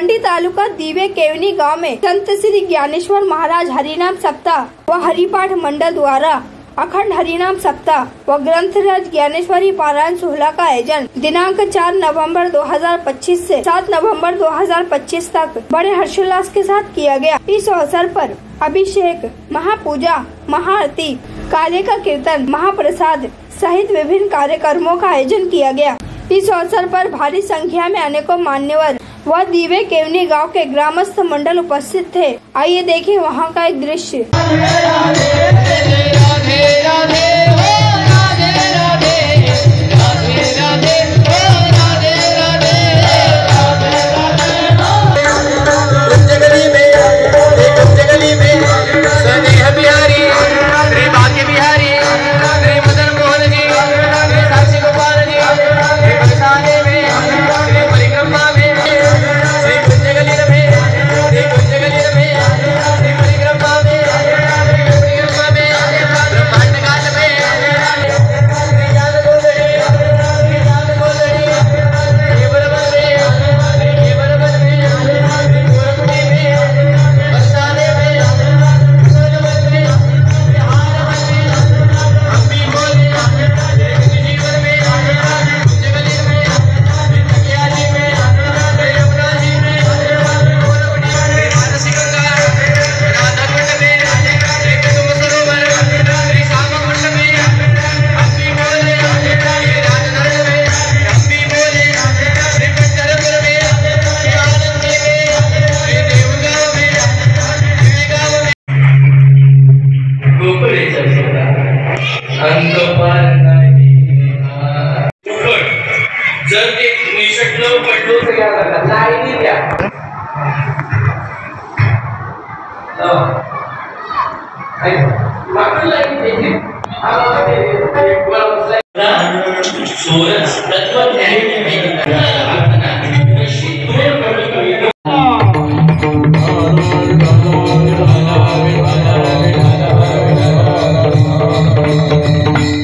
मंडी तालुका दीवे केवनी गांव में संत श्री ज्ञानेश्वर महाराज हरिनाम सप्ताह व हरिपाठ मंडल द्वारा अखंड हरिनाम सप्ताह व ग्रंथराज ज्ञानेश्वरी पारायण सोहला का आयोजन दिनांक 4 नवंबर 2025 से 7 नवंबर 2025 तक बड़े हर्षोल्लास के साथ किया गया। इस अवसर पर अभिषेक, महापूजा, महाआरती, काले का कीर्तन, महाप्रसाद सहित विभिन्न कार्यक्रमों का आयोजन किया गया। इस अवसर पर भारी संख्या में अनेकों मान्यवर व दीवे केवनी गांव के ग्रामस्थ मंडल उपस्थित थे। आइए देखें वहां का एक दृश्य। जर ते निषटलं पडलो तर या करतात लाईनी द्या मागून लाईन द्यायची सोरस तत्वज्ञानी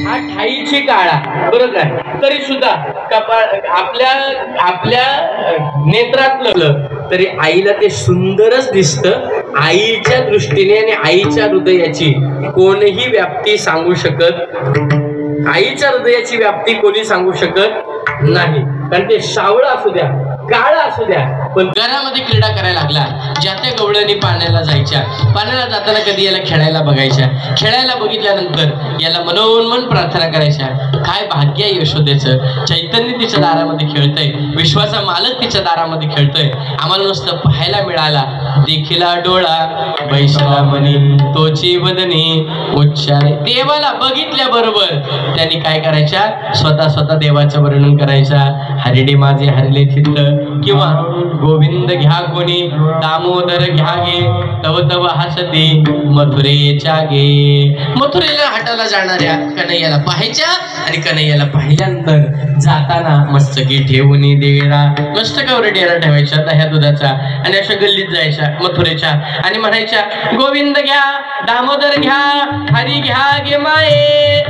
हा ठाईची काळा बरोबर आहे तरी सुद्धा आपल्या आपल्या नेत्रातलं तरी आईला ते सुंदरच दिसतं। आईच्या दृष्टीने आणि आईच्या हृदयाची कोणीही व्याप्ती सांगू शकत, आईच्या हृदयाची व्याप्ती कोणी सांगू शकत नाही। कारण ते सावळं असू द्या, काळा असू द्या, पण घरामध्ये क्रीडा करायला लागला। ज्या त्या गवळणी पाण्याला जायच्या, पाण्याला जाताना कधी याला खेळायला बघायच्या, खेळायला बघितल्यानंतर याला मनोन्मन प्रार्थना करायच्या, काय भाग्य आहे यशोदेचं, चैतन्य तिच्या दारामध्ये खेळतंय, विश्वाचा मालक तिच्या दारामध्ये खेळतोय, आम्हाला नुसतं पाहायला मिळाला। देखिला डोळा बैसला मनी तोची वदनी उच्चारे, देवाला बघितल्या बरोबर त्यांनी काय करायच्या, स्वतः देवाचं वर्णन करायचा। हरिडे माझे हरले चित्त, किंवा गोविंद घ्या कोणी, दामोदर घ्या गे, तव तव हसती मथुरेच्या गे। मथुरेला हाटाला जाणाऱ्या कन्हैयाला पाहायच्या आणि कन्हैयाला पाहिल्यानंतर जाताना मस्तकी ठेवून देरा, मस्तकावर डेरा ठेवायचा दह्या दुधाचा आणि अशा गल्लीत जायच्या मथुरेच्या आणि म्हणायच्या, गोविंद घ्या, दामोदर घ्या, हरी घ्या गे माये।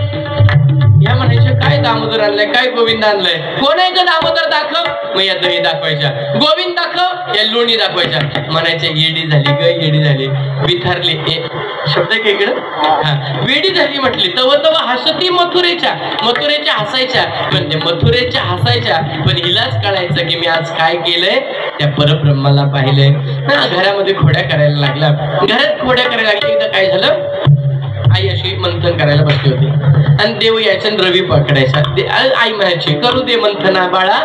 या म्हणायच्या, काय दामोदर आणलंय, काय गोविंद आणलंय, कोण आहे का दामोदर दाखव, मग या दही दाखवायच्या, गोविंद दाखव, या लोणी दाखवायच्या। म्हणायच्या, येडी झाली ग, येडी झाली, विथारली, शब्द काय इकडं, हा वेडी झाली म्हटली। तव तव हसती मथुरेच्या, मथुरेच्या हसायच्या, पण ते मथुरेच्या हसायच्या, पण हिलाच कळायचं की मी आज काय केलंय, त्या परब्रह्माला पाहिलंय ना। घरामध्ये खोड्या करायला लागला, घरात खोड्या करायला लागली। एकदा काय झालं, आई अशी मंथन करायला बसली होती आणि देव यायचा रवी पकडायचा। आई म्हणायची, करू दे मंथना बाळा,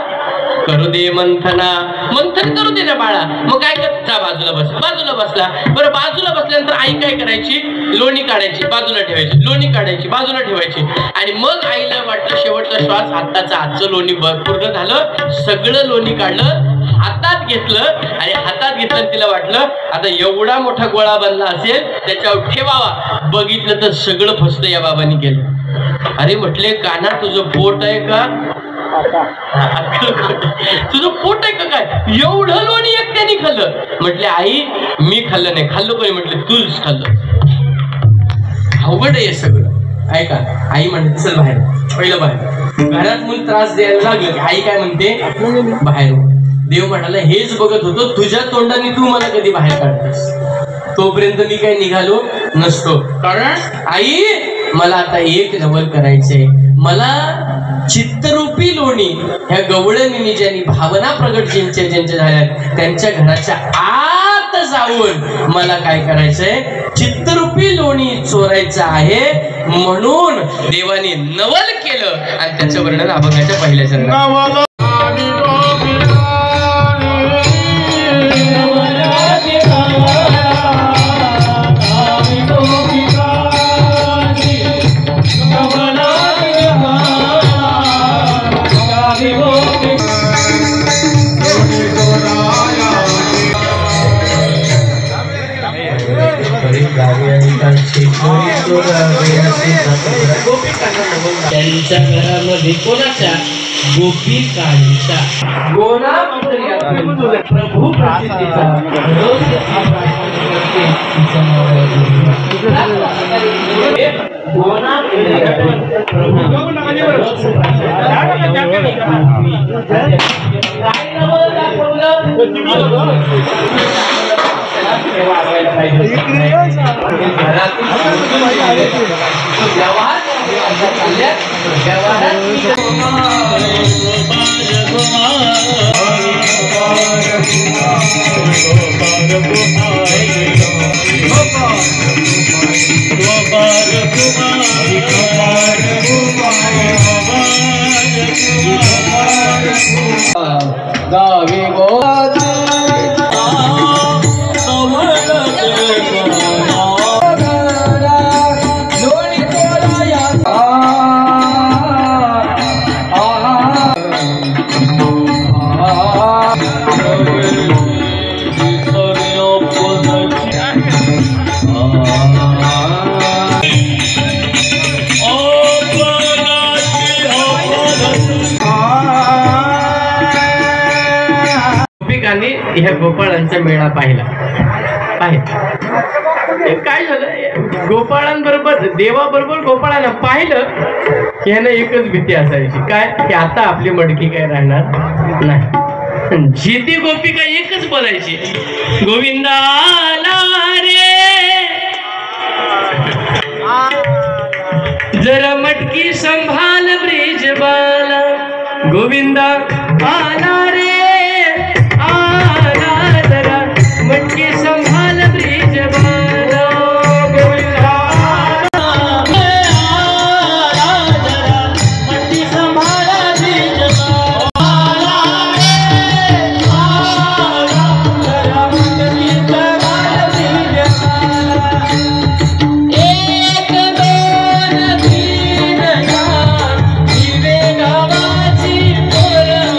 करू दे मंथना, मंथन करू दे ना बाळा। मग काय करता, बाजूला बस, बाजूला बसला। बरं बाजूला बसल्यानंतर आई काय करायची, लोणी काढायची, बाजूला ठेवायची, लोणी काढायची, बाजूला ठेवायची। आणि मग आईला वाटलं शेवटचा श्वास, आजचं लोणी पूर्ण झालं, सगळं लोणी काढलं, हातात घेतलं आणि हातात घेतलं, तिला वाटलं आता एवढा मोठा गोळा बनला असेल त्याच्यावर ठेवावा, बघितलं तर सगळं फसलं या बाबांनी केलं। अरे म्हटले, काना तुझं पोट आहे का, तुझं पोट आहे का काय, एवढं लोणी एकट्याने खाल्लं। म्हटले, आई मी खाल्लं नाही, खाल्लं कोणी, म्हटले तूच खाल्लं। अवघड आहे सगळं, ऐका। आई म्हणते चल बाहेर, पहिलं बाहेर, घरात मुलं त्रास द्यायला लागलं, आई काय म्हणते, बाहेर देव म्हणाला हेच बघत होतो, तुझ्या तोंडाने तू मला कधी बाहेर काढतेस, तोपर्यंत मी काही निघालो नसतो. कारण आई मला आता एक नवल करायचंय, मला चित्तरूपी लोणी ह्या गवळणीने ज्यांनी भावना प्रगट ज्यांच्या झाल्या त्यांच्या घराच्या आत जाऊन मला काय करायचंय, चित्तरूपी लोणी चोरायचं आहे. म्हणून देवाने नवल केलं आणि त्याचं वर्णन अभंगाच्या पहिल्या चरणात. त्यांच्या घरामध्ये कोणाच्या, गोपिकांच्या. प्रभू प्रसिद्धीचा गावी ह्या गोपाळांचा मेळा पाहिला आहे. काय झालं, गोपाळांबरोबर देवाबरोबर गोपाळांना पाहिलं यानं एकच भीती असायची, काय की आता आपली मडकी काय राहणार नाही. जिती गोपिका एकच बोलायची, गोविंदा आला रे, जरा मटकी संभाल ब्रिज बाला, गोविंदा आला रे, मटकी संभाल ब्रिज बाला, गोविंदा मटकी संभाल ब्रिज बाला, मटकी संभाल ब्रिज बाला. एक दोन तीन चार दिवे गावाची पोरं,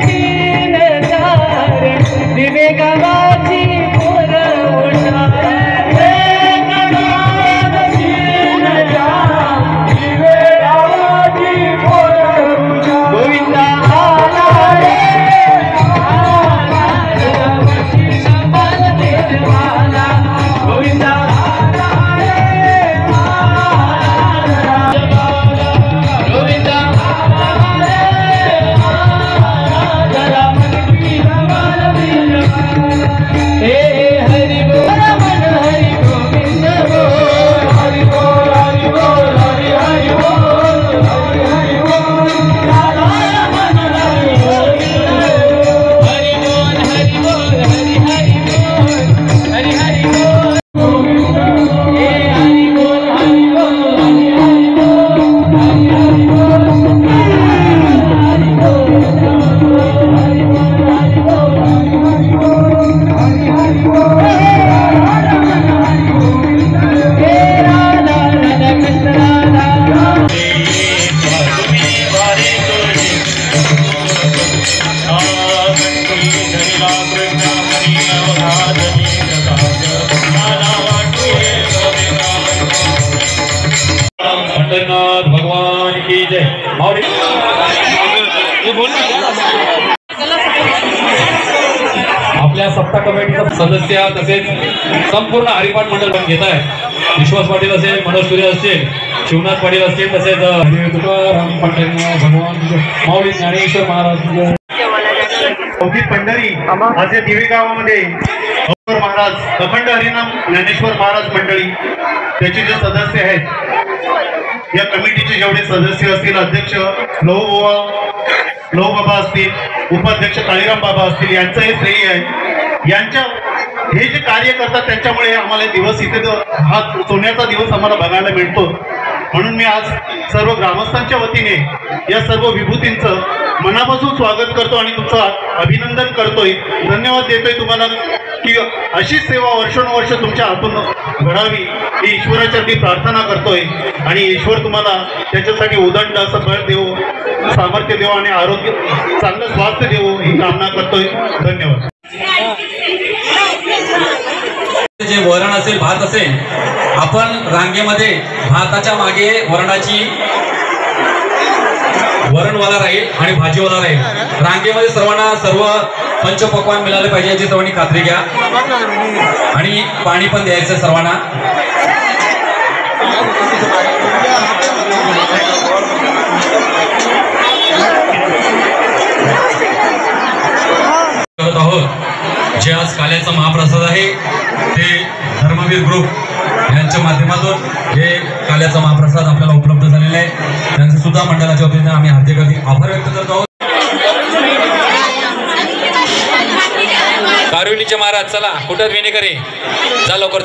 तीन चार दिवे गावाची भगवान की जय. आपल्या सप्ताह कमिटीचा सदस्य तसेच संपूर्ण हरिपाठ मंडळ घेत आहे. विश्वास पाटील असेल, मनोज सूर्य असतील, शिवनाथ पाटील असतील, तसेच तुकाराम पाटील, भगवान माऊली ज्ञानेश्वर महाराज अवधी पंढरी असे दिवे गावामध्ये महाराज अखंड हरिनाम ज्ञानेश्वर महाराज मंडळी त्याचे जे सदस्य आहेत, या कमिटीचे जेवढे सदस्य असतील, अध्यक्ष लहू बाबा असतील, उपाध्यक्ष काळीराम बाबा असतील, यांचं हे श्रेय आहे. यांच्या हे जे कार्य करतात त्यांच्यामुळे आम्हाला दिवस इथे हा सोन्याचा दिवस आम्हाला बघायला मिळतो. म्हणून मी आज सर्व ग्रामस्थांच्या वतीने या सर्व विभूतींचं मनापासून स्वागत करतो आणि तुमचं अभिनंदन करतोय, धन्यवाद देतोय तुम्हाला की अशीच सेवा वर्षानुवर्ष तुमच्या हातून घडावी ही ईश्वराच्या प्रार्थना करतोय. आणि ईश्वर तुम्हाला त्याच्यासाठी उदंड असं बळ देवो, सामर्थ्य देवो आणि आरोग्य चांगलं स्वास्थ्य देवो ही कामना करतोय. धन्यवाद. जे वरण असेल, भात असेल, आपण रांगेमध्ये भाताच्या मागे वरणवाला राहील आणि भाजीवाला राहील. रांगेमध्ये सर्वांना सर्व पंचपक्वान मिळाले पाहिजे याची सर्वांनी खात्री घ्या. आणि पाणी पण द्यायचं सर्वांना. करत आहोत जे आज काल्याचा महाप्रसाद आहे ते धर्मवीर ग्रुप यांच्या माध्यमातून हे काल्याचा महाप्रसाद आपल्याला उपलब्ध झालेला आहे. त्यांचं सुद्धा मंडळाच्या वतीने आम्ही हार्दिक आभार व्यक्त करत आहोत. कारुलीचे महाराज चला कुठं विने करे जा लवकर